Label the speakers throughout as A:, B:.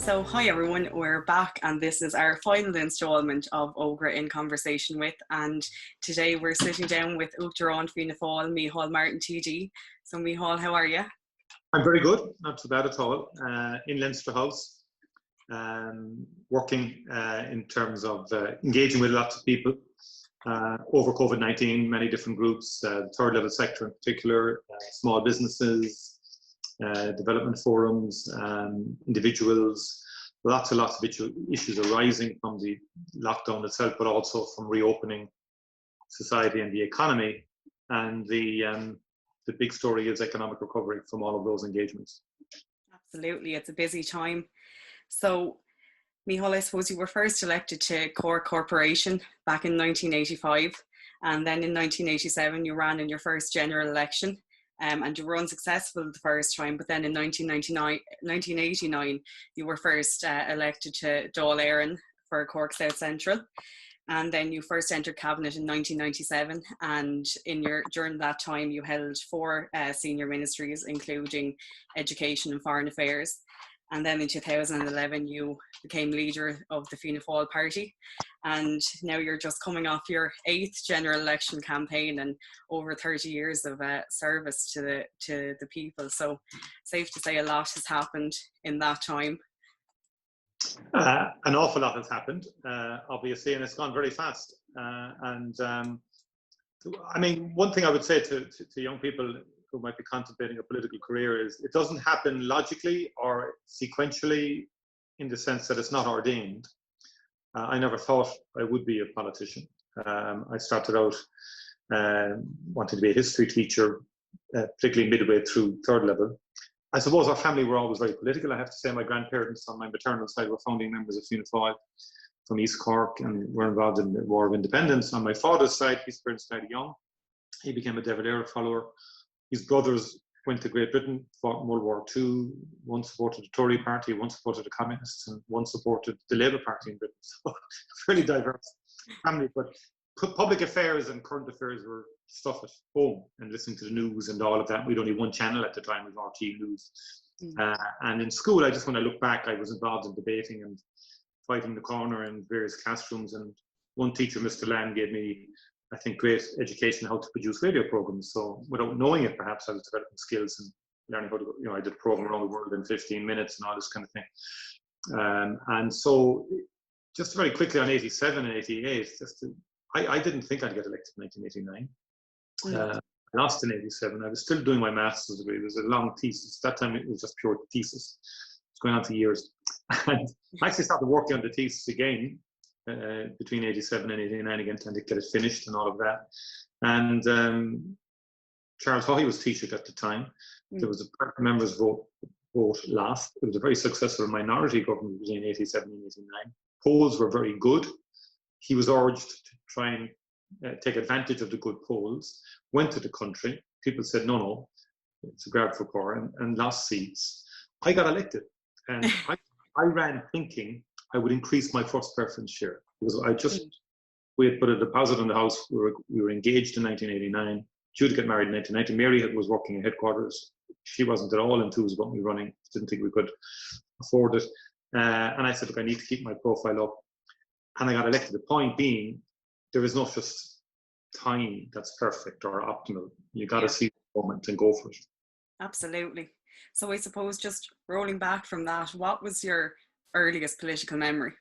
A: So, hi everyone, we're back, and this is our final instalment of Ógra in Conversation With. And today we're sitting down with Ógra, Fianna Fáil, Micheál Martin TD. So, Micheál, how are you?
B: I'm very good, not too bad at all. In Leinster House, working in terms of engaging with lots of people over COVID-19, many different groups, third level sector in particular, small businesses, development forums, individuals, lots of issues arising from the lockdown itself, but also from reopening society and the economy. And the big story is economic recovery from all of those engagements.
A: Absolutely, it's a busy time. So, Micheál, I suppose you were first elected to Cork Corporation back in 1985, and then in 1987 you ran in your first general election. And you were unsuccessful the first time, but then in 1989, you were first elected to Dáil Éireann for Cork South Central. And then you first entered cabinet in 1997, and during that time you held 4 senior ministries, including education and foreign affairs. And then in 2011 you became leader of the Fianna Fáil party, and now you're just coming off your 8th general election campaign and over 30 years of service to the people. So safe to say a lot has happened in that time.
B: An awful lot has happened, obviously, and it's gone very fast. I mean, one thing I would say to young people who might be contemplating a political career is it doesn't happen logically or sequentially, in the sense that it's not ordained. I never thought I would be a politician. I started out wanting to be a history teacher, particularly midway through third level. I suppose our family were always very political. I have to say my grandparents on my maternal side were founding members of Fianna Fáil from East Cork and were involved in the War of Independence. On my father's side, his parents died young. He became a De Valera follower. His brothers went to Great Britain, fought in World War II. One supported the Tory party, one supported the Communists, and one supported the Labour Party in Britain. So, fairly diverse family. But public affairs and current affairs were stuff at home and listening to the news and all of that. We'd only one channel at the time, with RT News. And in school, when I look back, I was involved in debating and fighting the corner in various classrooms. And one teacher, Mr. Lamb, gave me, I think, great education how to produce radio programs. So without knowing it, perhaps I was developing skills and learning how to, I did a program around the world in 15 minutes and all this kind of thing. And so just very quickly on 87 and 88, I didn't think I'd get elected in 1989. I lost in 87. I was still doing my master's degree. It was a long thesis. That time it was just pure thesis. It's going on for years. And I actually started working on the thesis again between 87 and 89 again, trying to get it finished and all of that. And Charles Haughey was Taoiseach at the time. There was a members vote last. It was a very successful minority government between 87 and 89. Polls were very good. He was urged to try and take advantage of the good polls, went to the country. People said, no, it's a grab for power, and lost seats. I got elected. And I ran thinking I would increase my first preference share. Because we had put a deposit on the house. We were engaged in 1989, due to get married in 1990. Mary was working in headquarters. She wasn't at all enthused about me running. Didn't think we could afford it. And I said, look, I need to keep my profile up. And I got elected. The point being, there is no just time that's perfect or optimal. You got to see the moment and go for it.
A: Absolutely. So I suppose just rolling back from that, what was your earliest political memory?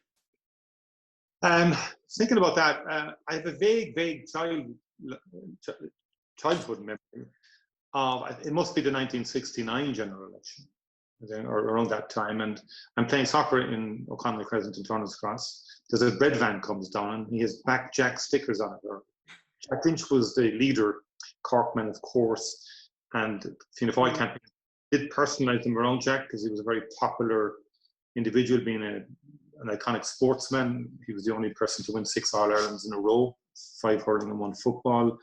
B: Thinking about that, I have a vague childhood memory of, it must be the 1969 general election, or around that time. And I'm playing soccer in O'Connell Crescent in Turner's Cross. There's a bread van comes down and he has Back Jack stickers on it. Jack Lynch was the leader, Corkman, of course, and Fianna Fáil campaign did personalise him around Jack because he was a very popular individual, being an iconic sportsman. He was the only person to win 6 All-Irelands in a row, 5 hurling and 1 football.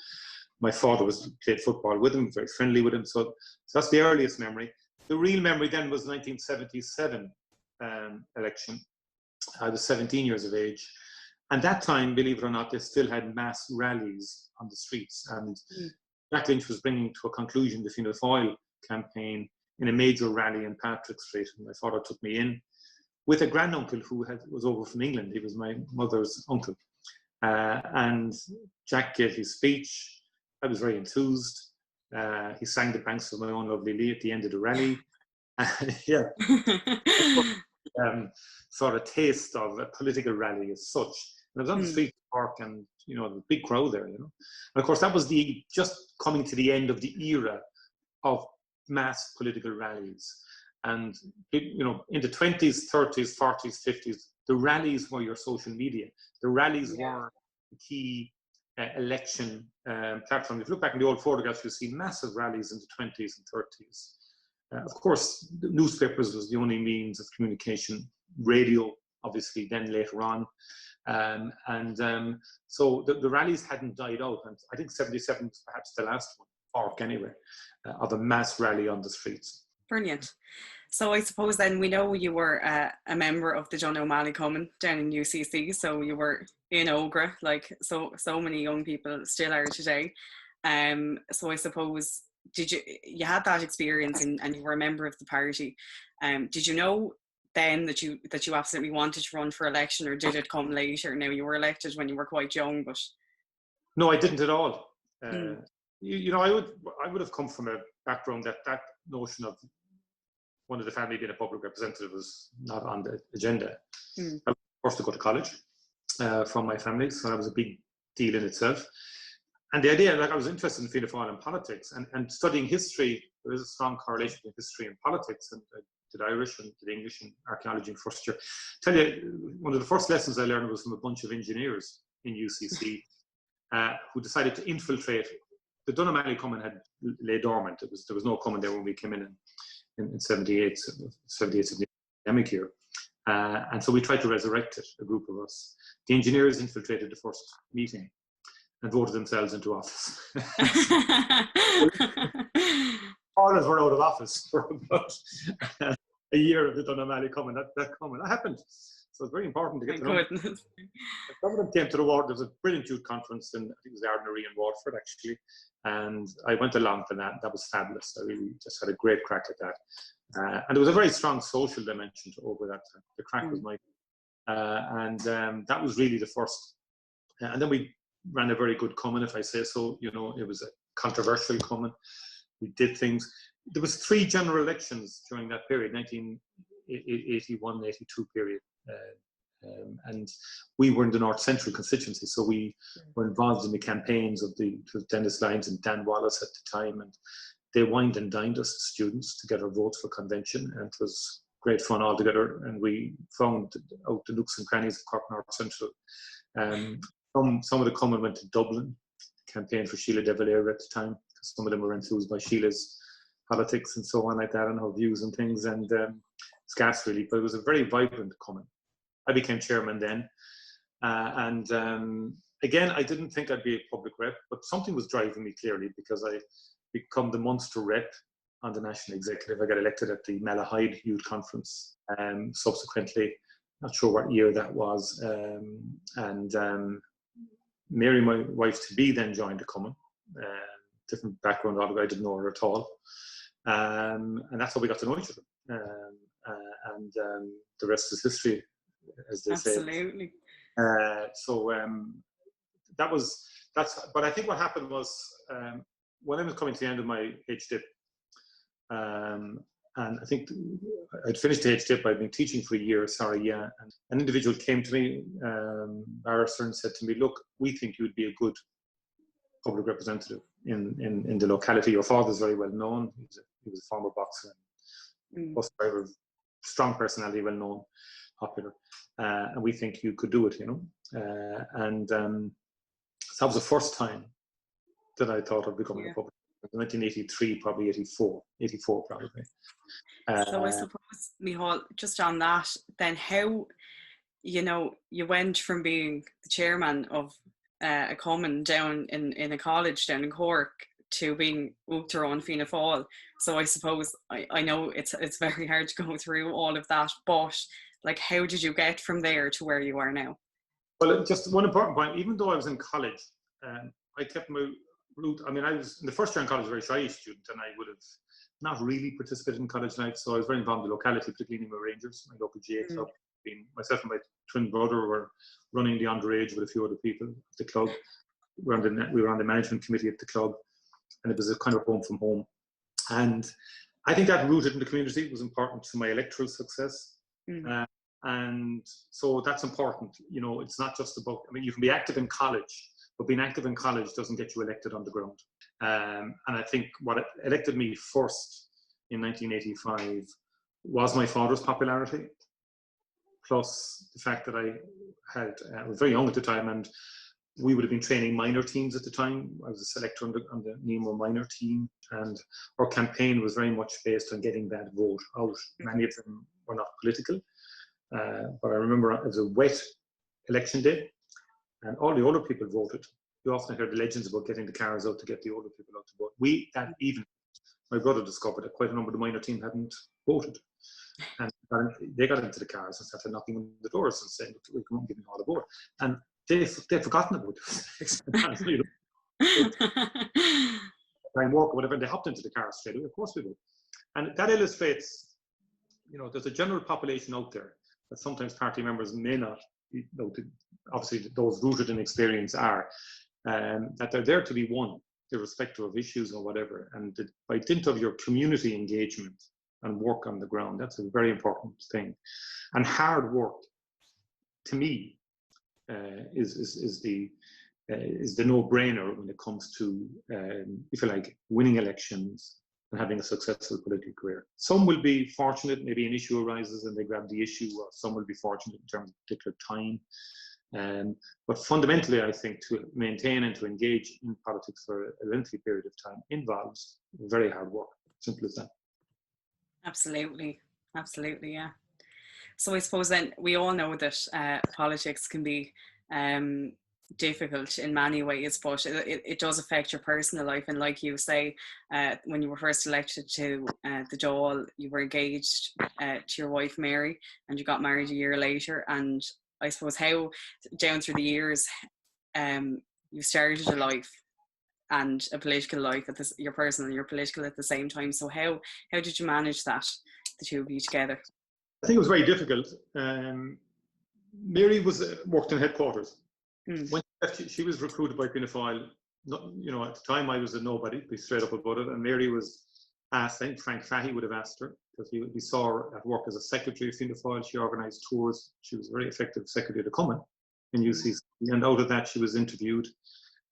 B: My father played football with him, very friendly with him. So that's the earliest memory. The real memory then was the 1977 election. I was 17 years of age. And that time, believe it or not, they still had mass rallies on the streets. And Jack Lynch was bringing to a conclusion the Fianna Fáil campaign in a major rally in Patrick Street. And my father took me in. with a granduncle who was over from England. He was my mother's uncle. And Jack gave his speech. I was very enthused. He sang the Banks of My Own Lovely Lea at the end of the rally. Yeah. Sort of taste of a political rally as such. And I was on the street park, and the big crowd there, And of course, that was just coming to the end of the era of mass political rallies. And in the 20s, 30s, 40s, 50s, the rallies were your social media. The rallies were the key election platform. If you look back in the old photographs, you'll see massive rallies in the 20s and 30s. Of course, the newspapers was the only means of communication. Radio, obviously, then later on. So the rallies hadn't died out. And I think 77 was perhaps the last one, arc anyway, of a mass rally on the streets.
A: Brilliant. So I suppose then we know you were a member of the John O'Malley Common down in UCC. So you were in Ógra, like so many young people still are today. So I suppose, you had that experience and you were a member of the party. Did you know then that you absolutely wanted to run for election, or did it come later? Now, you were elected when you were quite young, but
B: no, I didn't at all. I would have come from a background that notion of one of the family being a public representative was not on the agenda. I was forced to go to college from my family, so that was a big deal in itself. And the idea, I was interested in Fianna Fáil and politics, and studying history. There is a strong correlation between history and politics, and I did Irish and did English and archaeology in first year. Tell you, one of the first lessons I learned was from a bunch of engineers in UCC who decided to infiltrate. The Dun O'Malley Common had lay dormant. There was no common there when we came in 78, academic year. And so we tried to resurrect it, a group of us. The engineers infiltrated the first meeting and voted themselves into office. All of us were out of office for about a year of the Dun O'Malley Common. That happened. So it's very important to get to know. Some of them came to the ward. There was a brilliant youth conference in, I think it was the Ardnary in Waterford, actually. And I went along to that. That was fabulous. I really just had a great crack at that. And there was a very strong social dimension to over that time. The crack was my... that was really the first. And then we ran a very good common, if I say so. It was a controversial common. We did things. There was 3 general elections during that period, 1981, 82 period. And we were in the North Central constituency, so we were involved in the campaigns of Dennis Lyons and Dan Wallace at the time, and they wined and dined us as students to get our votes for convention, and it was great fun altogether. And we found out the nooks and crannies of Cork North Central. Some of the common went to Dublin, campaigned for Sheila de Valera at the time, because some of them were enthused by Sheila's politics and so on like that, and her views and things. And it's gas really, but it was a very vibrant common. I became chairman then. Again, I didn't think I'd be a public rep, but something was driving me clearly, because I become the Munster rep on the national executive. I got elected at the Malahide Youth Conference. Subsequently, not sure what year that was. Mary, my wife-to-be, then joined the common. Different background, although I didn't know her at all. And that's how we got to know each other. The rest is history, as they say.
A: Absolutely.
B: But I think what happened was, when I was coming to the end of my HDIP, and I think I'd finished the HDIP, I'd been teaching for a year, and an individual came to me, barrister, and said to me, look, we think you'd be a good public representative in the locality. Your father's very well known. He was a former boxer and bus driver, strong personality, well known, popular. And we think you could do it, So that was the first time that I thought of becoming a public. 1983, probably 84 probably.
A: So I suppose, Micheál, just on that, then how, you went from being the chairman of a common down in a college down in Cork to being Ógra on Fianna Fáil. So I suppose, I know it's very hard to go through all of that, but how did you get from there to where you are now?
B: Well, just one important point, even though I was in college, I kept my route. I mean, I was in the first year in college, a very shy student, and I would have not really participated in college life. So I was very involved in the locality, particularly in my Rangers, my local GA club. Myself and my twin brother were running the underage with a few other people at the club. We were on the management committee at the club, and it was a kind of home from home. And I think that rooted in the community was important to my electoral success. And so that's important. You know, it's not just about, I mean, you can be active in college, but being active in college doesn't get you elected on the ground. And I think what elected me first in 1985 was my father's popularity, plus the fact that I was very young at the time, and we would have been training minor teams at the time. I was a selector on the Nemo minor team, and our campaign was very much based on getting that vote out. Many of them were not political, but I remember it was a wet election day, and all the older people voted. You often hear the legends about getting the cars out to get the older people out to vote. That evening, my brother discovered that quite a number of the minor team hadn't voted. And they got into the cars and started knocking on the doors and saying, "We come and give me all the vote." And they've forgotten about it. Time work or whatever, and they hopped into the car straight away. Of course we will. And that illustrates, you know, there's a general population out there that sometimes party members may not, you know, obviously those rooted in experience are, that they're there to be won, irrespective of issues or whatever. And by dint of your community engagement and work on the ground, that's a very important thing. And hard work, to me, is the no-brainer when it comes to, if you like, winning elections and having a successful political career. Some will be fortunate, maybe an issue arises and they grab the issue, or some will be fortunate in terms of particular time. But fundamentally, I think to maintain and to engage in politics for a lengthy period of time involves very hard work. Simple as that.
A: Absolutely, yeah. So I suppose then we all know that politics can be difficult in many ways, but it does affect your personal life. And like you say, when you were first elected to the Dáil, you were engaged to your wife Mary, and you got married a year later. And I suppose how down through the years you started a life and a political life, your personal and your political at the same time. So how did you manage that, the two of you together?
B: I think it was very difficult. Mary worked in headquarters. When she was recruited by Fianna Fáil, you know, at the time I was a nobody, be straight up about it, and Mary was asked, I think Frank Fahey would have asked her, because he saw her at work as a secretary of Fianna Fáil. She organised tours. She was a very effective secretary to Cumann in UCC. And out of that, she was interviewed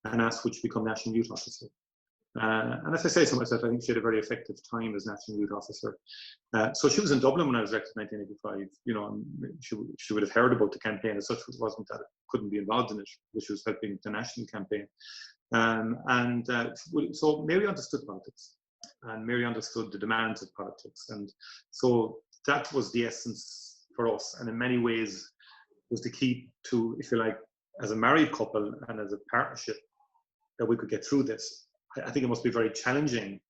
B: and asked, would she become National Youth Officer? And as I say to myself, I think she had a very effective time as National Youth Officer. So she was in Dublin when I was elected in 1985. You know, and she would have heard about the campaign as such. It wasn't that it couldn't be involved in it, but she was helping the national campaign. So Mary understood politics, and Mary understood the demands of politics. And so that was the essence for us, and in many ways was the key to, if you like, as a married couple and as a partnership, that we could get through this. I think it must be very challenging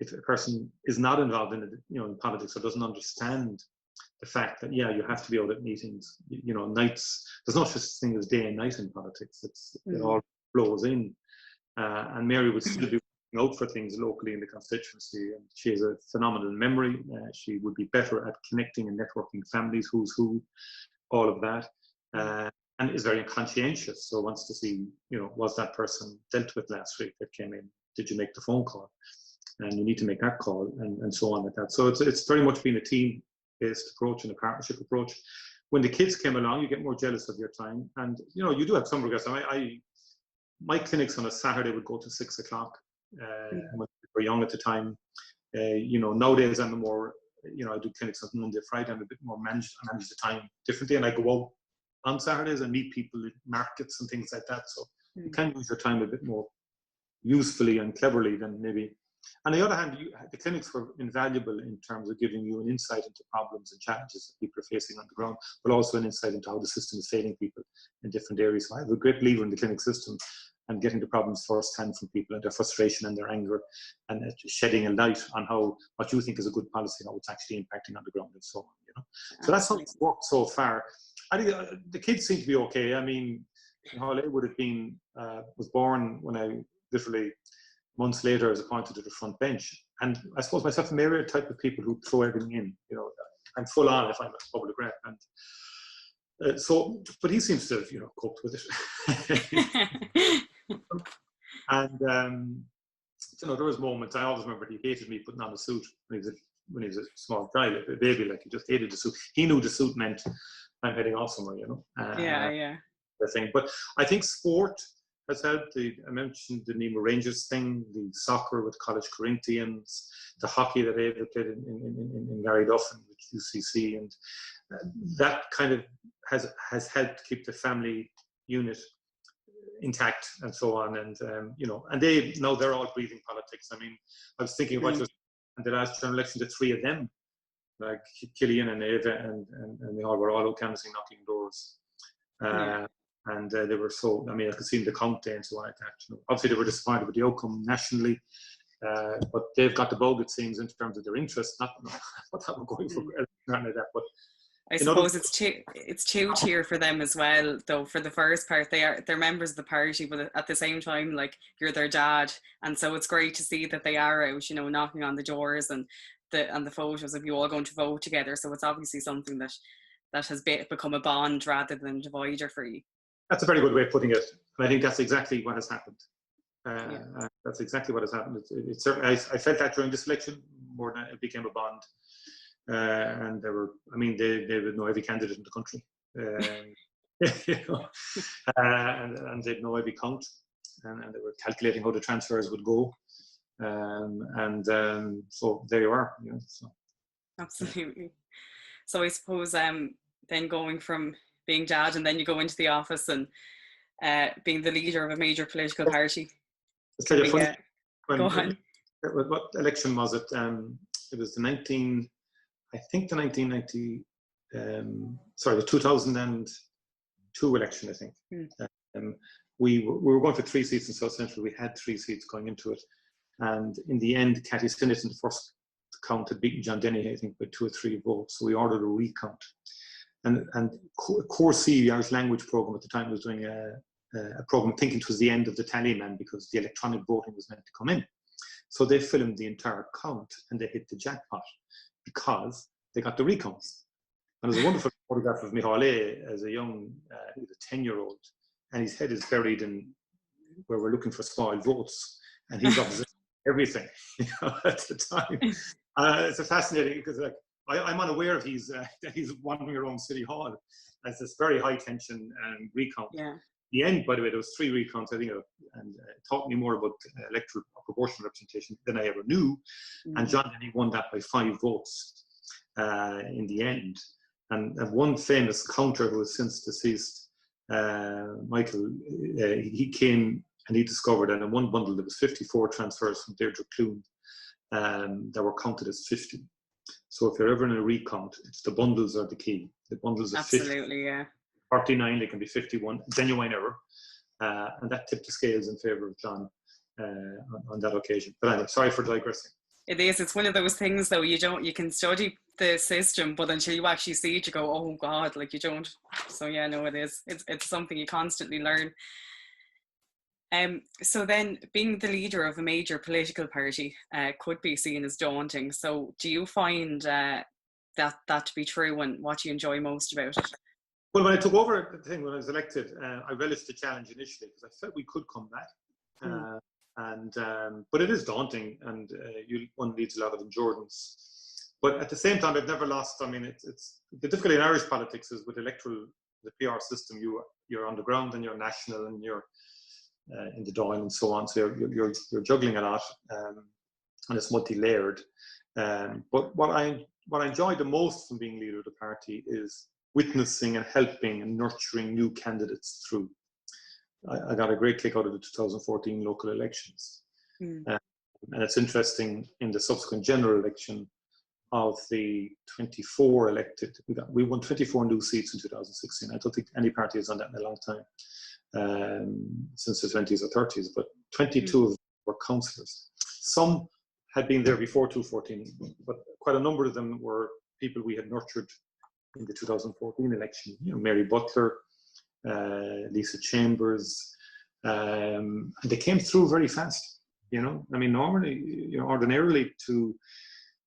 B: if a person is not involved in it, you know, in politics, or doesn't understand the fact that, yeah, you have to be out at meetings, you know, nights. There's no such thing as day and night in politics. It all flows in. And Mary would still be looking out for things locally in the constituency. And she has a phenomenal memory. She would be better at connecting and networking families, who's who, all of that. And is very conscientious, so wants to see, you know, was that person dealt with last week that came in? Did you make the phone call? And you need to make that call, and so on like that. So it's very much been a team-based approach and a partnership approach. When the kids came along, you get more jealous of your time, and you know, you do have some regrets. My clinics on a Saturday would go to 6 o'clock. When we were young at the time, you know, nowadays I'm more, you know, I do clinics on Monday, Friday. I'm a bit more manage the time differently, and I go out on Saturdays and meet people at markets and things like that. So you can use your time a bit more usefully and cleverly than maybe. On the other hand, the clinics were invaluable in terms of giving you an insight into problems and challenges that people are facing on the ground, but also an insight into how the system is failing people in different areas. So I have a great believer in the clinic system and getting the problems firsthand from people and their frustration and their anger, and shedding a light on how what you think is a good policy, how it's actually impacting on the ground and so on. You know, so that's how it's worked so far. I think the kids seem to be okay. I mean, Micheál would have been was born when I literally months later was appointed to the front bench, And I suppose myself and Mary are the type of people who throw everything in. You know, I'm full on if I'm a public rep. And so, but he seems to have, you know, coped with it. And you know, there was moments. I always remember he hated me putting on a suit when he was a small child, a baby. Like, he just hated the suit. He knew the suit meant I'm heading off somewhere. You know.
A: Yeah.
B: The thing, but I think sport has helped. I mentioned the Nemo Rangers thing, the soccer with College Corinthians, the hockey that Ava played in Gary Duffin with UCC, and that kind of has helped keep the family unit intact and so on. And you know, and they're all breathing politics. I mean, I was thinking about just in the last general election, the three of them, like Killian and Ava, and they all were all canvassing, knocking doors. And they were so, I mean, I could see in the count day and so on like that. You know. Obviously, they were disappointed with the outcome nationally, but they've got the bug, it seems, in terms of their interest, not what they were going for, like that. But
A: I suppose it's two-tier for them as well, though. For the first part, they're members of the party, but at the same time, like, you're their dad, and so it's great to see that they are out, you know, knocking on the doors and the photos of you all going to vote together. So it's obviously something that has become a bond rather than a divider for you.
B: That's a very good way of putting it. And I think that's exactly what has happened. That's exactly what has happened. It's certainly, I felt that during this election more than it became a bond. And they would know every candidate in the country. You know, and they'd know every count. And they were calculating how the transfers would go. So there you are. You know, so.
A: Absolutely. So I suppose then going from being dad and then you go into the office and being the leader of a major political party.
B: It's kind of funny.
A: Go on.
B: What election was it? It was the 2002 election, I think. We were going for 3 seats in South Central. We had 3 seats going into it. And in the end, Cathy Sinnott in the first count had beaten John Denny, I think, by 2 or 3 votes. So we ordered a recount. And Core C, the Irish language program at the time, was doing a program thinking it was the end of the tallyman because the electronic voting was meant to come in. So they filmed the entire count and they hit the jackpot because they got the recounts. And there's a wonderful photograph of Micheál as a young, he was a 10-year-old, and his head is buried in where we're looking for Fáil votes, and he's opposite everything, you know, at the time. It's a fascinating because, like, I'm unaware of he's wandering around City Hall as this very high tension recount.
A: Yeah.
B: The end, by the way, there was 3 recounts, I think, and it taught me more about electoral or proportional representation than I ever knew. And John Denny won that by 5 votes in the end. And one famous counter who is since deceased, Micheál, he came and he discovered that in one bundle there was 54 transfers from Deirdre Clune that were counted as 50. So if you're ever in a recount, it's the bundles are the key. The bundles are
A: absolutely 50,
B: 49, they can be 51, genuine error. And that tipped the scales in favour of John on that occasion. But anyway, sorry for digressing.
A: It is. It's one of those things, though, you can study the system, but until you actually see it, you go, oh God, like, you don't. So yeah, no, it is. It's something you constantly learn. So then, being the leader of a major political party could be seen as daunting. So do you find that to be true, and what do you enjoy most about it?
B: Well, when I took over the thing, when I was elected, I relished the challenge initially because I felt we could come back. But it is daunting, and one needs a lot of endurance. But at the same time, I've never lost. I mean, it's the difficulty in Irish politics is with the PR system. You're on the ground and you're national and you're in the Dáil and so on. So you're juggling a lot, and it's multi-layered. But what I enjoy the most from being leader of the party is witnessing and helping and nurturing new candidates through. I got a great kick out of the 2014 local elections. And it's interesting, in the subsequent general election of the 24 elected, we won 24 new seats in 2016. I don't think any party has done that in a long time, since the 20s or 30s, but 22 of them were councillors. Some had been there before 2014, but quite a number of them were people we had nurtured in the 2014 election. You know, Mary Butler, Lisa Chambers, and they came through very fast. I mean, normally, ordinarily to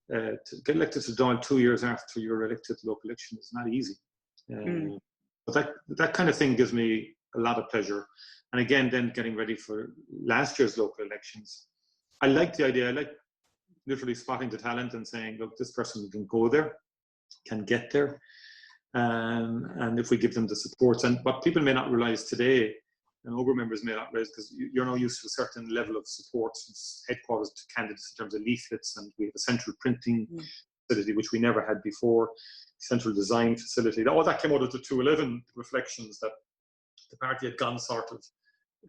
B: get elected to Dáil 2 years after you're elected to local election is not easy. But that kind of thing gives me a lot of pleasure. And again, then getting ready for last year's local elections, I like the idea. I like literally spotting the talent and saying, look, this person can go there, can get there. And if we give them the supports, and what people may not realize today, and Ógra members may not realize, because you're now used to a certain level of support since headquarters to candidates in terms of leaflets, and we have a central printing facility, which we never had before, central design facility. All that came out of the 211 reflections that the party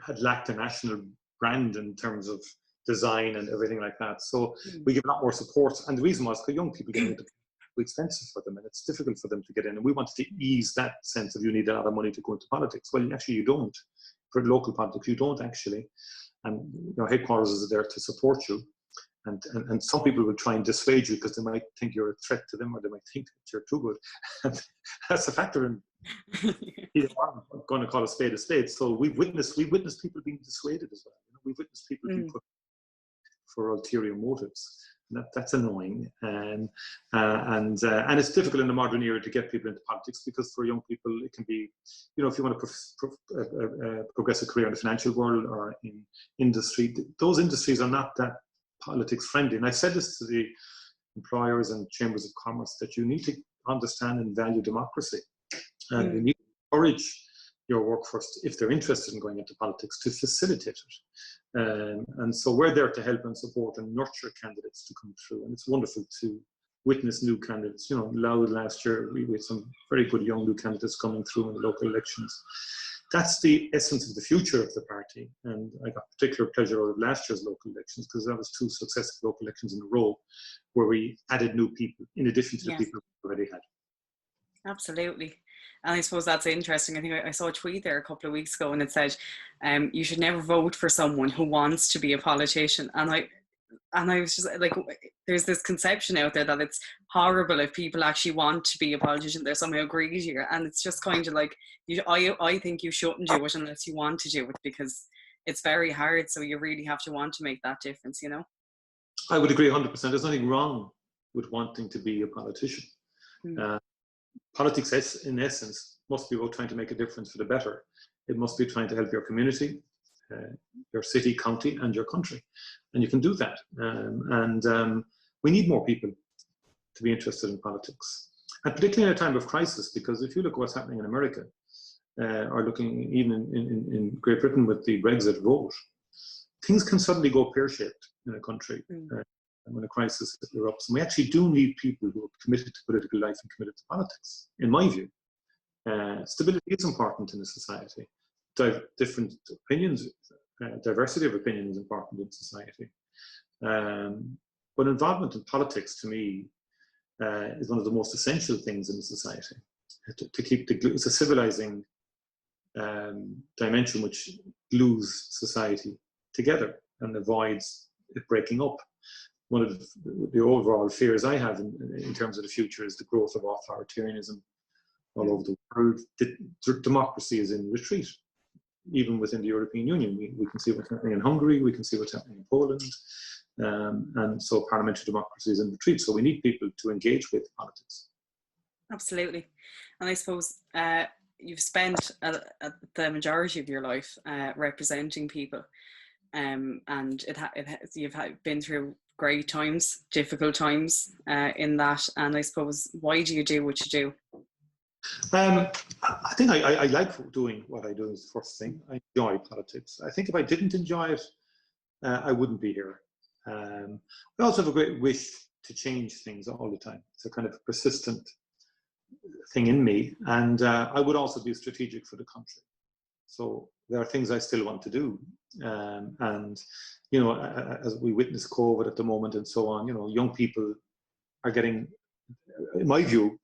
B: had lacked a national brand in terms of design and everything like that. So we give a lot more support. And the reason was because young people getting into too expensive for them, and it's difficult for them to get in. And we wanted to ease that sense of you need a lot of money to go into politics. Well, actually, you don't. For local politics, you don't actually. And headquarters is there to support you. And some people will try and dissuade you because they might think you're a threat to them, or they might think that you're too good. And that's a factor in either one. I'm going to call a spade a spade. So we've witnessed people being dissuaded as well. We've witnessed people being put for ulterior motives. And that's annoying. And it's difficult in the modern era to get people into politics, because for young people it can be, if you want to progress a career in the financial world or in industry, those industries are not that politics friendly. And I said this to the employers and chambers of commerce, that you need to understand and value democracy, and you need to encourage your workforce, if they're interested in going into politics, to facilitate it. And so we're there to help and support and nurture candidates to come through. And it's wonderful to witness new candidates. Louth last year, we had some very good young new candidates coming through in the local elections. That's the essence of the future of the party. And I got particular pleasure out of last year's local elections, because that was 2 successful local elections in a row where we added new people in addition to the people we already had. Absolutely.
A: And I suppose that's interesting. I think I saw a tweet there a couple of weeks ago, and it said, you should never vote for someone who wants to be a politician. And I was just like, there's this conception out there that it's horrible if people actually want to be a politician, they're somehow greedier. And it's just kind of like, I think you shouldn't do it unless you want to do it, because it's very hard. So you really have to want to make that difference,
B: I would agree 100%. There's nothing wrong with wanting to be a politician. Politics, in essence, must be about trying to make a difference for the better. It must be trying to help your community, your city, county, and your country. And you can do that. We need more people to be interested in politics. And particularly in a time of crisis, because if you look at what's happening in America, or looking even in Great Britain with the Brexit vote, things can suddenly go pear-shaped in a country. When a crisis erupts. And we actually do need people who are committed to political life and committed to politics, in my view. Stability is important in a society. Different opinions, diversity of opinion is important in society. But involvement in politics, to me, is one of the most essential things in a society. To keep it's a civilizing dimension which glues society together and avoids it breaking up. One of the overall fears I have in terms of the future is the growth of authoritarianism all over the world. Democracy is in retreat, even within the European Union. We can see what's happening in Hungary, we can see what's happening in Poland, and so parliamentary democracy is in retreat. So we need people to engage with politics.
A: Absolutely. And I suppose you've spent the majority of your life representing people, and you've been through great times, difficult times in that. And I suppose, why do you do what you do?
B: I think I like doing what I do is the first thing. I enjoy politics. I think if I didn't enjoy it, I wouldn't be here. I also have a great wish to change things all the time. It's a kind of persistent thing in me. And I would also be strategic for the country. So there are things I still want to do. And, as we witness COVID at the moment and so on, young people are getting, in my view,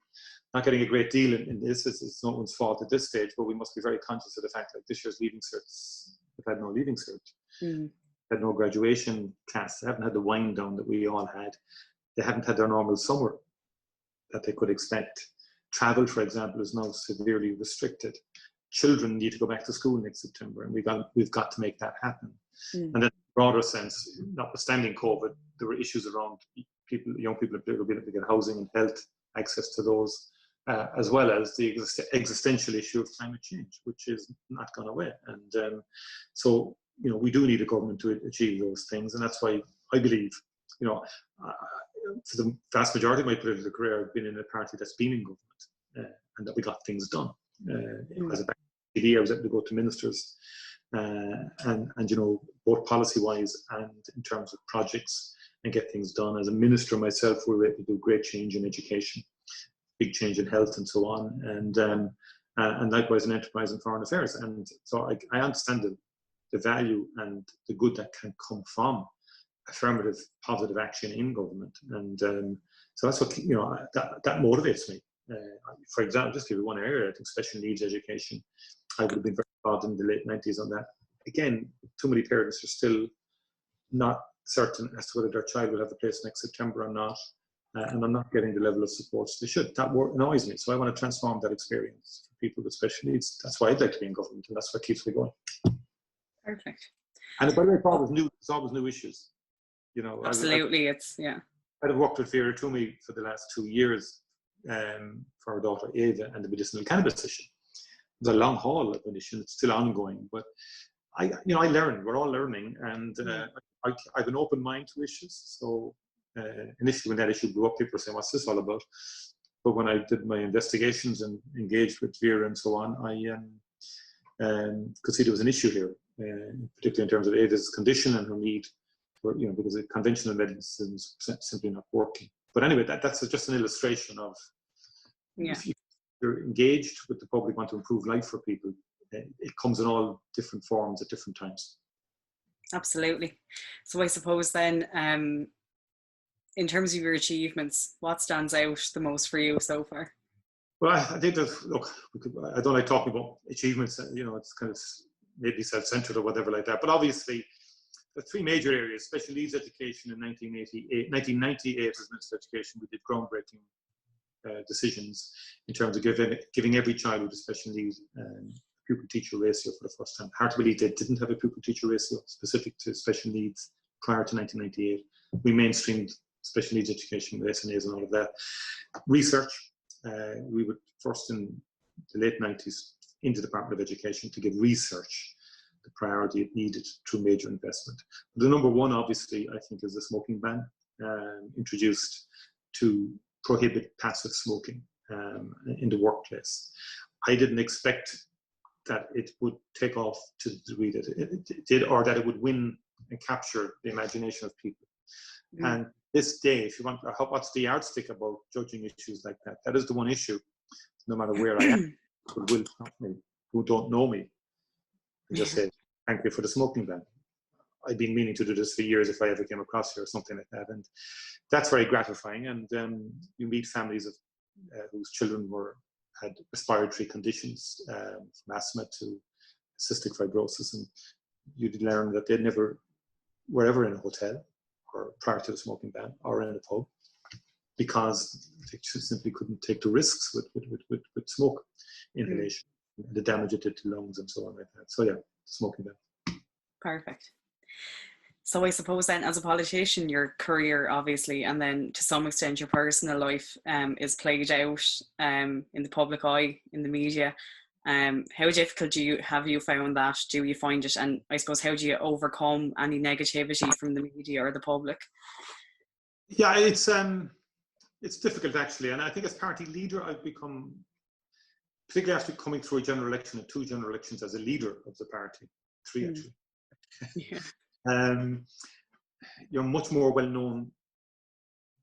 B: not getting a great deal in this. It's no one's fault at this stage, but we must be very conscious of the fact that this year's leaving certs have had no leaving cert. Had no graduation class. They haven't had the wind down that we all had. They haven't had their normal summer that they could expect. Travel, for example, is now severely restricted. Children need to go back to school next September, and we've got to make that happen. And then broader sense, notwithstanding COVID, there were issues around young people being able to get housing and health access to those, as well as the existential issue of climate change, which is not gone away. And so, we do need a government to achieve those things, and that's why I believe, for the vast majority of my political career, I've been in a party that's been in government, and that we got things done. As a PD, I was able to go to ministers, and both policy-wise and in terms of projects, and get things done. As a minister myself, we were able to do great change in education, big change in health, and so on, and likewise in enterprise and foreign affairs. And so I understand the value and the good that can come from affirmative, positive action in government, and so that's what that motivates me. For example, just to give you one area, I think special needs education. I would have been very involved in the late 90s on that. Again, too many parents are still not certain as to whether their child will have a place next September or not, and I'm not getting the level of supports they should. That annoys me, so I want to transform that experience for people with special needs. That's why I'd like to be in government, and that's what keeps me going.
A: Perfect.
B: And by the way, there's always new issues.
A: Absolutely,
B: I've worked with Vera Toomey for the last 2 years for our daughter Ava and the medicinal cannabis issue. It was a long haul of an issue. It's still ongoing, but I learn. We're all learning, and I have an open mind to issues. So initially, when that issue blew up, people were saying, "What's this all about?" But when I did my investigations and engaged with Vera and so on, I could see there was an issue here, particularly in terms of Ava's condition and her need for, because the conventional medicine is simply not working. But anyway, that's just an illustration of if you're engaged with the public, want to improve life for people, it comes in all different forms at different times.
A: Absolutely. So I suppose then, in terms of your achievements, what stands out the most for you so far?
B: Well, I think that, I don't like talking about achievements, it's kind of maybe self-centered or whatever like that, but obviously the three major areas: special needs education in 1998 as Minister of Education, we did groundbreaking decisions in terms of giving every child with a special need pupil-teacher ratio for the first time. Hard to believe they didn't have a pupil-teacher ratio specific to special needs prior to 1998. We mainstreamed special needs education with SNAs and all of that. Research, we were first in the late 90s in the Department of Education to give research the priority it needed through major investment. The number one, obviously, I think, is the smoking ban, introduced to prohibit passive smoking in the workplace. I didn't expect that it would take off to the degree that it did, or that it would win and capture the imagination of people. And this day, if you want, what's the yardstick about judging issues like that? That is the one issue, no matter where I am, who will stop me, who don't know me, and just say, "Thank you for the smoking ban. I've been meaning to do this for years if I ever came across you," or something like that. And that's very gratifying. And you meet families of whose children had respiratory conditions, from asthma to cystic fibrosis, and you learn that they never were ever in a hotel or prior to the smoking ban or in a pub, because they simply couldn't take the risks with smoke inhalation, the damage it did to lungs and so on like that. So smoking ban.
A: Perfect. So I suppose then, as a politician, your career obviously, and then to some extent your personal life, is played out in the public eye, in the media. How difficult have you found that? Do you find it? And I suppose, how do you overcome any negativity from the media or the public?
B: Yeah, it's difficult actually, and I think as party leader, I've become, particularly after coming through a general election and 2 general elections as a leader of the party, 3 actually. You're much more well known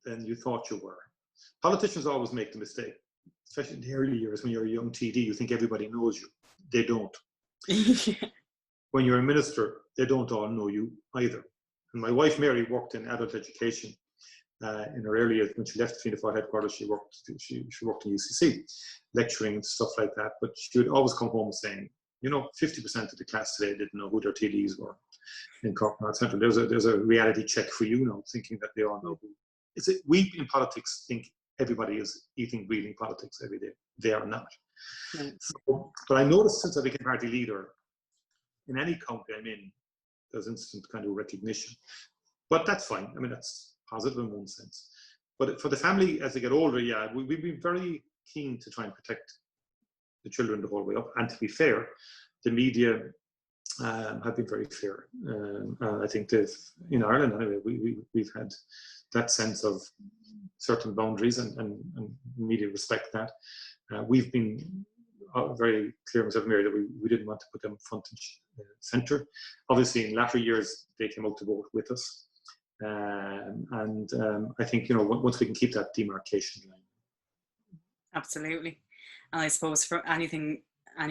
B: than you thought you were. Politicians always make the mistake, especially in the early years when you're a young TD. You think everybody knows you. They don't. When you're a minister, they don't all know you either. And my wife Mary worked in adult education in her early years. When she left the Fianna Fáil headquarters, she worked in UCC, lecturing and stuff like that. But she would always come home saying, 50% of the class today didn't know who their TDs were in Cork North Central. There's a reality check for you now, thinking that they all know who. We in politics think everybody is eating, breathing politics every day. They are not. So, but I noticed since I became party leader, in any county I'm in, there's instant kind of recognition. But that's fine. I mean, that's positive in one sense. But for the family, as they get older, yeah, we've been very keen to try and protect the children the whole way up. And to be fair, the media have been very fair. I think in Ireland anyway, we've had that sense of certain boundaries, and media respect that. We've been very clear, myself and Mary, that we didn't want to put them front and centre. Obviously, in latter years, they came out to vote with us. I think, once we can keep that demarcation line.
A: Absolutely. And I suppose for any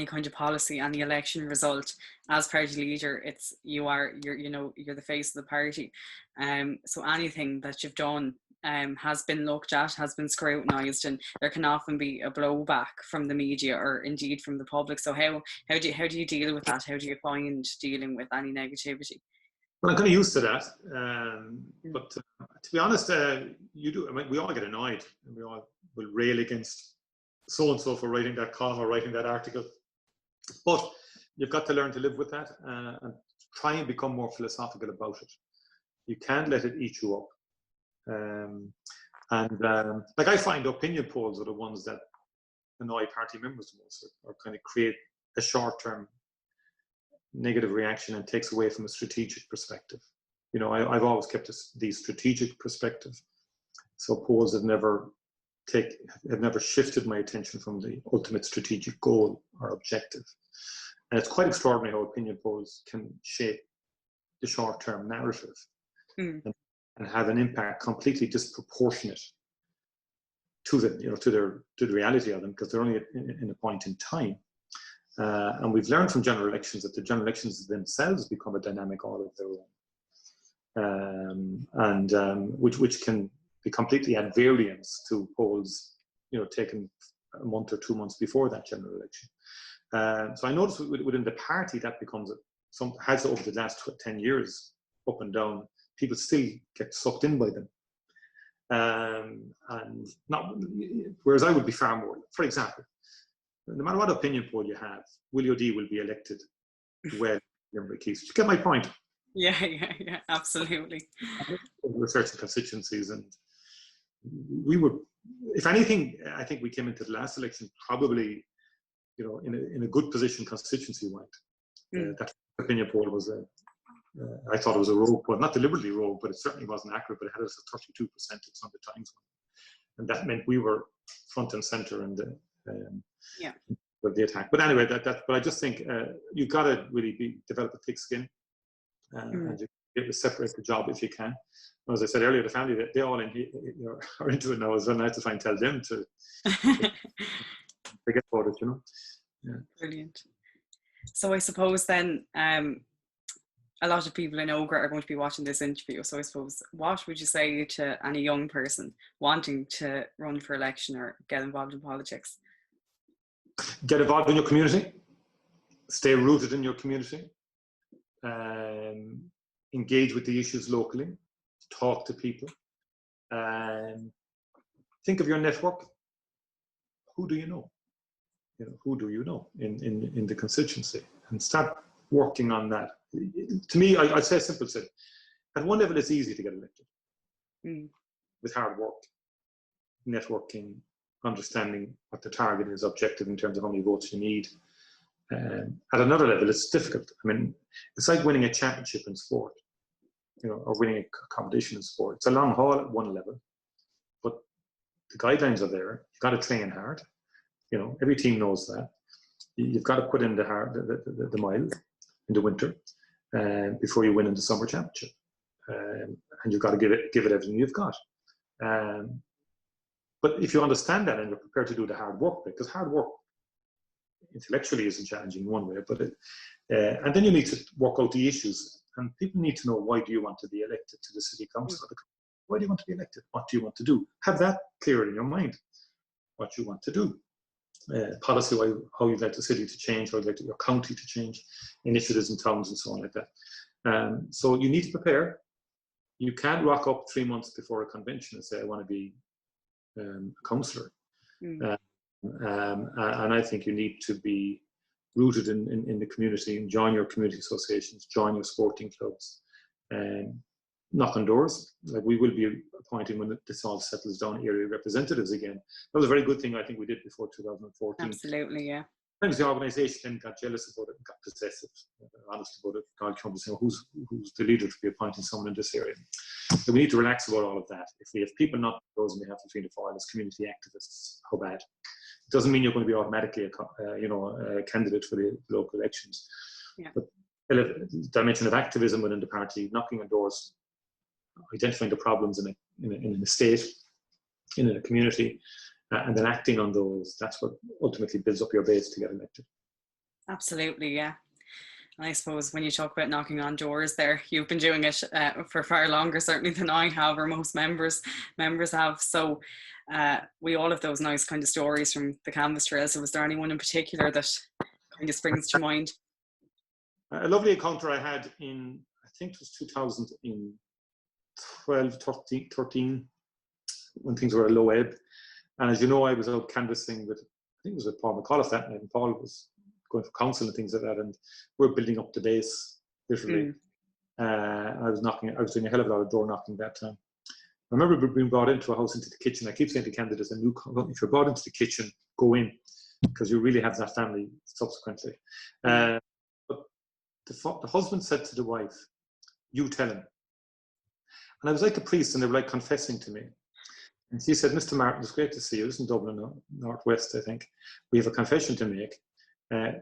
A: kind of policy, any election result, as party leader, you're the face of the party. So anything that you've done has been looked at, has been scrutinised, and there can often be a blowback from the media or indeed from the public. So how do you deal with that? How do you find dealing with any negativity?
B: Well, I'm kind of used to that, but to be honest, you do. I mean, we all get annoyed, and we all will rail against so and so for writing that column or writing that article. But you've got to learn to live with that and try and become more philosophical about it. You can't let it eat you up. Like I find opinion polls are the ones that annoy party members the most, or kind of create a short-term negative reaction and takes away from a strategic perspective. I've always kept the strategic perspective. So polls have never shifted my attention from the ultimate strategic goal or objective. And it's quite extraordinary how opinion polls can shape the short-term narrative and have an impact completely disproportionate to the reality of them, because they're only in a point in time. And we've learned from general elections that the general elections themselves become a dynamic all of their own, which can be completely at variance to polls, taken a month or 2 months before that general election. So I noticed within the party that becomes has over the last 10 years, up and down, people still get sucked in by them. And not, whereas I would be far more, for example, no matter what opinion poll you have, Willie O'D will be elected well. You get my point?
A: Yeah, absolutely.
B: Researching constituencies, and we were, if anything, I think we came into the last election probably, in a good position constituency-wide. That opinion poll was I thought it was a rogue, well, not deliberately rogue, but it certainly wasn't accurate. But it had us at 32% at some of the times, and that meant we were front and center in the of the attack. But anyway, but I just think you've got to really develop a thick skin, and you get to separate the job if you can. As I said earlier, the family, they all are into it now as well. And I have to try and tell them to forget about it, Yeah.
A: Brilliant. So I suppose then a lot of people in Ógra are going to be watching this interview. So I suppose, what would you say to any young person wanting to run for election or get involved in politics?
B: Get involved in your community. Stay rooted in your community. Engage with the issues locally. Talk to people. Think of your network. Who do you know? Who do you know in the constituency? And start working on that. To me, I'd say a simple thing. At one level, it's easy to get elected with hard work, networking, understanding what the target is, objective in terms of how many votes you need. At another level, it's difficult. I mean, it's like winning a championship in sport, or winning a competition in sport. It's a long haul at one level, but the guidelines are there. You've got to train hard. Every team knows that. You've got to put in the miles in the winter before you win in the summer championship, and you've got to give it everything you've got. But if you understand that and you're prepared to do the hard work, because hard work intellectually isn't challenging in one way, but and then you need to work out the issues, and people need to know, why do you want to be elected to the city council? Why do you want to be elected? What do you want to do? Have that clear in your mind, what you want to do. Policy-wise, how you'd like the city to change, how you'd like your county to change, initiatives in towns and so on like that. So you need to prepare. You can't rock up 3 months before a convention and say, I want to be a councillor. And I think you need to be rooted in the community, and join your community associations, join your sporting clubs, and knock on doors. Like, we will be appointing, when this all settles down, area representatives again. That was a very good thing I think we did before 2014.
A: Absolutely, yeah.
B: Sometimes the organisation then got jealous about it and got possessive, honest about it. God comes and say, who's the leader to be appointing someone in this area? So we need to relax about all of that. If we have people not those on behalf of Fianna Fáil as community activists, how bad? It doesn't mean you're going to be automatically a candidate for the local elections.
A: Yeah.
B: But the dimension of activism within the party, knocking on doors, identifying the problems in an estate, in a community, and then acting on those, that's what ultimately builds up your base to get elected. Absolutely,
A: yeah. And I suppose when you talk about knocking on doors there, you've been doing it for far longer certainly than I have, or most members have. So we all have those nice kind of stories from the canvas trail. So was there anyone in particular that kind of springs to mind?
B: A lovely encounter I had in, I think it was 2012, 13, when things were a low ebb. And as you know, I was out canvassing with, I think it was with Paul McAuliffe that night, and Paul was going for council and things like that, and we're building up the base, literally. I was doing a hell of a lot of door knocking that time. I remember being brought into a house, into the kitchen. I keep saying to candidates, if you're brought into the kitchen, go in, because you really have that family subsequently. But the husband said to the wife, you tell him. And I was like a priest, and they were like confessing to me. And she said, Mr. Martin, it's great to see you. It's in Dublin, Northwest, I think. We have a confession to make.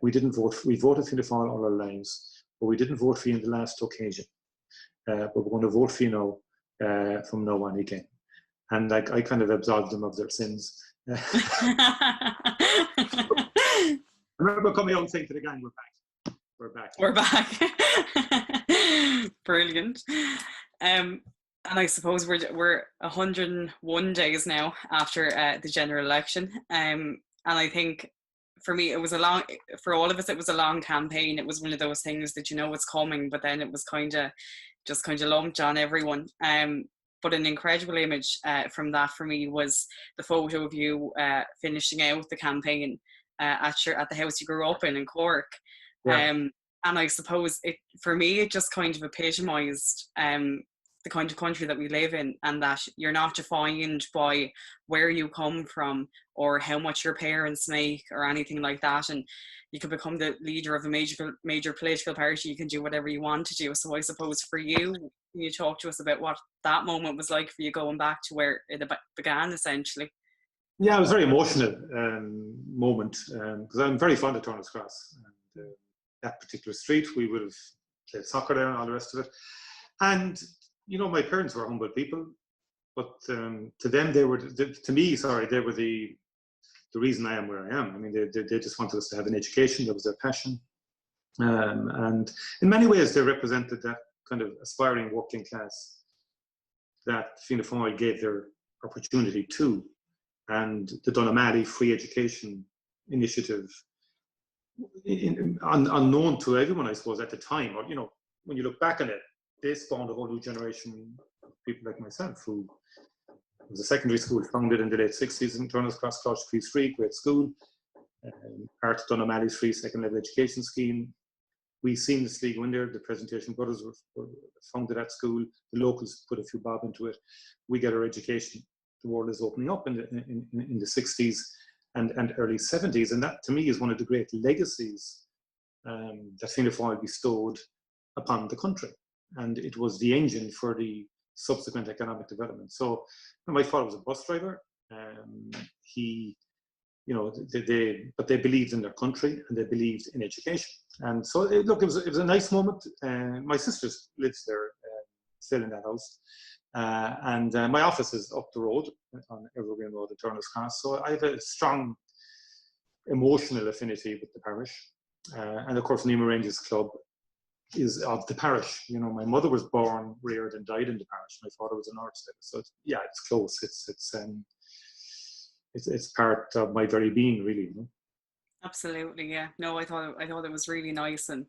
B: We didn't vote. We voted Fianna Fáil all our lives, but we didn't vote for you in the last occasion. But we're going to vote for you now, from now on again. And like, I kind of absolved them of their sins. I remember coming out and saying to the gang, we're back.
A: Brilliant. And I suppose we're 101 days now after the general election. And I think for me, for all of us, it was a long campaign. It was one of those things that, you know, it's coming, but then it was just lumped on everyone. But an incredible image from that for me was the photo of you finishing out the campaign at the house you grew up in Cork.
B: Yeah.
A: And I suppose for me, it just kind of epitomised the kind of country that we live in, and that you're not defined by where you come from or how much your parents make or anything like that. And you can become the leader of a major political party. You can do whatever you want to do. So I suppose for you, can you talk to us about what that moment was like for you, going back to where it began, essentially?
B: Yeah, it was a very emotional moment, because I'm very fond of Turner's Cross. And that particular street, we would have played soccer there and all the rest of it. And you know, my parents were humble people, but to them, they were the reason I am where I am. I mean, they just wanted us to have an education. That was their passion. And in many ways, they represented that kind of aspiring working class that Fianna Fáil gave their opportunity to. And the O'Malley Free Education Initiative, unknown to everyone, I suppose, at the time, or, you know, when you look back on it, they spawned a whole new generation of people like myself, who was a secondary school founded in the late 60s in Turner's Cross, College Free Street, great school, part of O'Malley's free second level education scheme. We seamlessly go in there. The Presentation Brothers were founded at school. The locals put a few bob into it. We get our education. The world is opening up in the 60s and early 70s. And that, to me, is one of the great legacies that Fianna Fáil bestowed upon the country. And it was the engine for the subsequent economic development. So my father was a bus driver. But they believed in their country and they believed in education. And so, it was a nice moment. My sister lives there, still in that house. And my office is up the road on Evergreen Road at Turner's Cross. So I have a strong emotional affinity with the parish. And of course, Nima Rangers Club is of the parish. You know, my mother was born, reared, and died in the parish. My father was an architect. So yeah, it's close. It's part of my very being, really. You know?
A: Absolutely, yeah. No, I thought it was really nice, and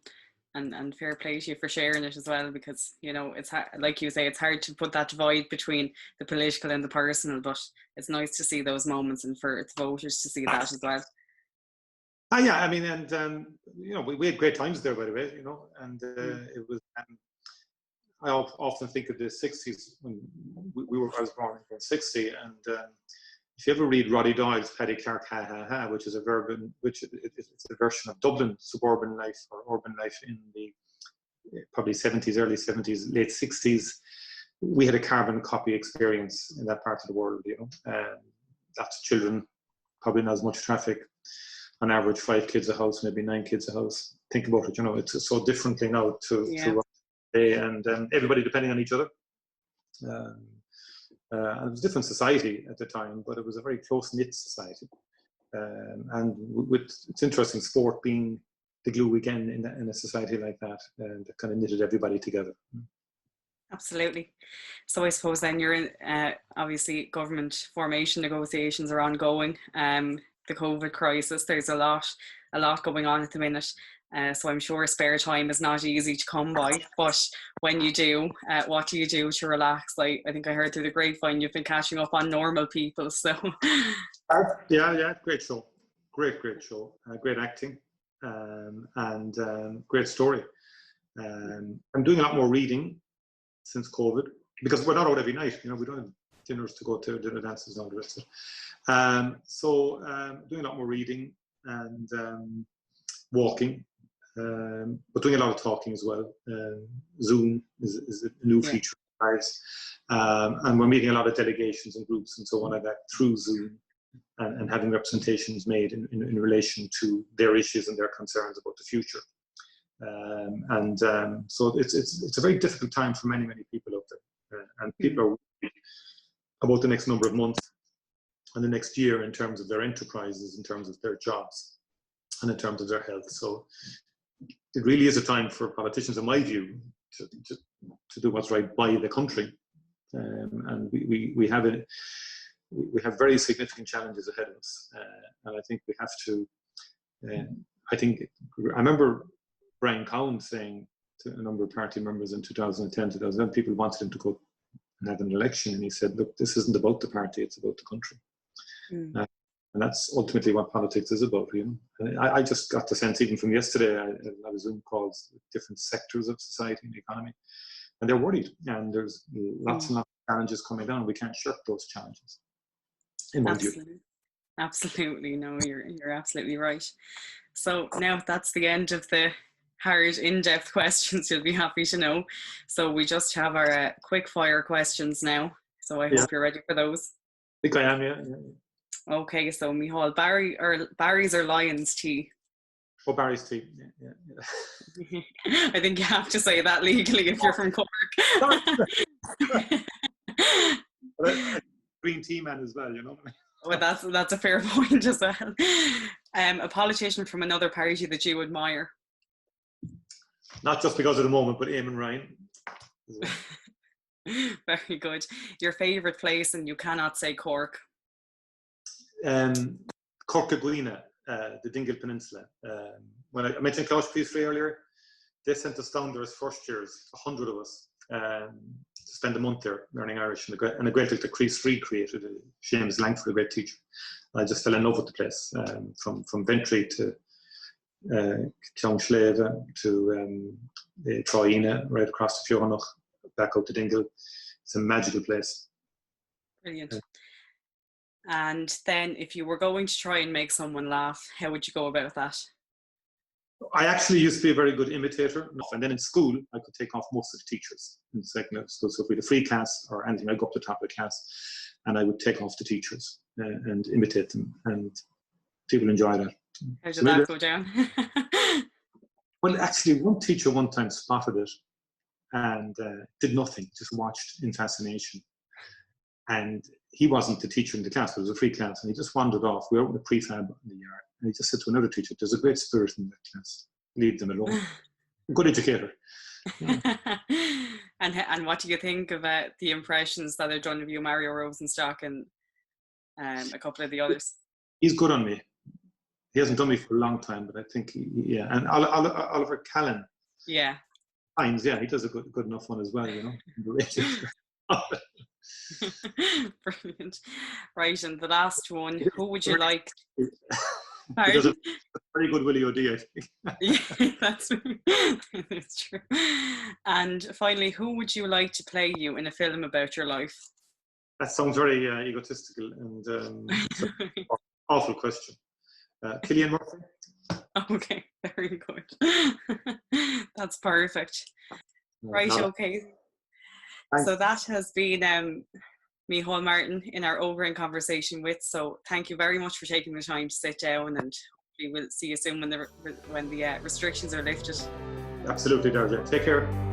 A: fair play to you for sharing it as well, because, you know, it's hard, like you say, it's hard to put that divide between the political and the personal, but it's nice to see those moments and for its voters to see that as well.
B: Yeah, I mean, and we had great times there, by the way, and it was. I often think of the '60s when I was born in '60, and if you ever read Roddy Doyle's Paddy Clark Ha Ha Ha, which is it's a version of Dublin suburban life or urban life in the probably '70s, early '70s, late '60s, we had a carbon copy experience in that part of the world. Lots of children, probably not as much traffic. On average, 5 kids a house, maybe 9 kids a house. Think about it. It's so differently now to today, and everybody depending on each other. And it was a different society at the time, but it was a very close-knit society. And it's interesting, sport being the glue again in a society like that, and that kind of knitted everybody together.
A: Absolutely. So I suppose then you're in, obviously government formation negotiations are ongoing. The COVID crisis, there's a lot going on at the minute. So I'm sure spare time is not easy to come by, but when you do, what do you do to relax? Like, I think I heard through the grapevine you've been catching up on Normal People, so.
B: Yeah, great show. Great show. Great acting, and great story. I'm doing a lot more reading since COVID, because we're not out every night, we don't have dinners to go to, dinner dances and all the rest of it. So doing a lot more reading and walking, but doing a lot of talking as well. Zoom is a new feature of ours, and we're meeting a lot of delegations and groups and so on like that through Zoom, and having representations made in relation to their issues and their concerns about the future. So it's a very difficult time for many people out there, and people are worried about the next number of months and the next year in terms of their enterprises, in terms of their jobs, and in terms of their health. So it really is a time for politicians, in my view, to do what's right by the country, and we have very significant challenges ahead of us, and I think we have to. I remember Brian Cowan saying to a number of party members in 2010, 2011, people wanted him to go and have an election, and he said, "Look, this isn't about the party; it's about the country." And that's ultimately what politics is about. I just got the sense, even from yesterday, I had a lot of Zoom calls with different sectors of society and the economy, and they're worried, and there's lots and lots of challenges coming down. We can't shirk those challenges, in my view.
A: Absolutely, no, you're absolutely right. So now that's the end of the hard, in-depth questions, you'll be happy to know. So we just have our quick fire questions now. So I hope you're ready for those.
B: I think I am, yeah.
A: Okay, so Micheál, Barry's or Lyons tea?
B: Oh, Barry's tea, yeah.
A: I think you have to say that legally if you're from Cork.
B: Green tea man as well,
A: Well, that's a fair point as well. A politician from another party that you admire?
B: Not just because of the moment, but Eamon Ryan.
A: Very good. Your favourite place, and you cannot say Cork?
B: Cork-Aguina, the Dingle Peninsula. When I mentioned Klaus Priestley earlier, they sent us down there as first years, 100 of us, to spend a month there learning Irish, and a great little Chris Free created. Seamus Langford, a great teacher. I just fell in love with the place, from Ventry to Clonsleva to Troina, right across the Fianna, back out to Dingle. It's a magical place.
A: Brilliant. And then if you were going to try and make someone laugh, how would you go about that?
B: I actually used to be a very good imitator, and then in school I could take off most of the teachers in the second level school. So if we had a free class or anything, I'd go up to the top of the class and I would take off the teachers and imitate them, and people enjoy that.
A: How did that go down?
B: Well, actually, one teacher one time spotted it and did nothing, just watched in fascination. And he wasn't the teacher in the class, it was a free class, and he just wandered off. We were out in the prefab in the yard, and he just said to another teacher, "There's a great spirit in that class. Leave them alone." A good educator. Yeah.
A: And what do you think of the impressions that are done of you, Mario Rosenstock, and a couple of the others?
B: He's good on me. He hasn't done me for a long time, but I think, yeah. And Oliver Callan.
A: Yeah.
B: Fines, yeah, he does a good enough one as well,
A: Brilliant. Right, and the last one, who would you like?
B: He does a very good Willie O'D, I think.
A: Yeah, that's true. And finally, who would you like to play you in a film about your life?
B: That sounds very egotistical and awful question. Cillian Murphy.
A: Okay, very good. That's perfect. Right, okay.
B: Thanks.
A: So that has been Micheál Martin in our Ógra conversation with. So thank you very much for taking the time to sit down, and we will see you soon when the restrictions are lifted.
B: Absolutely, Darja. Take care.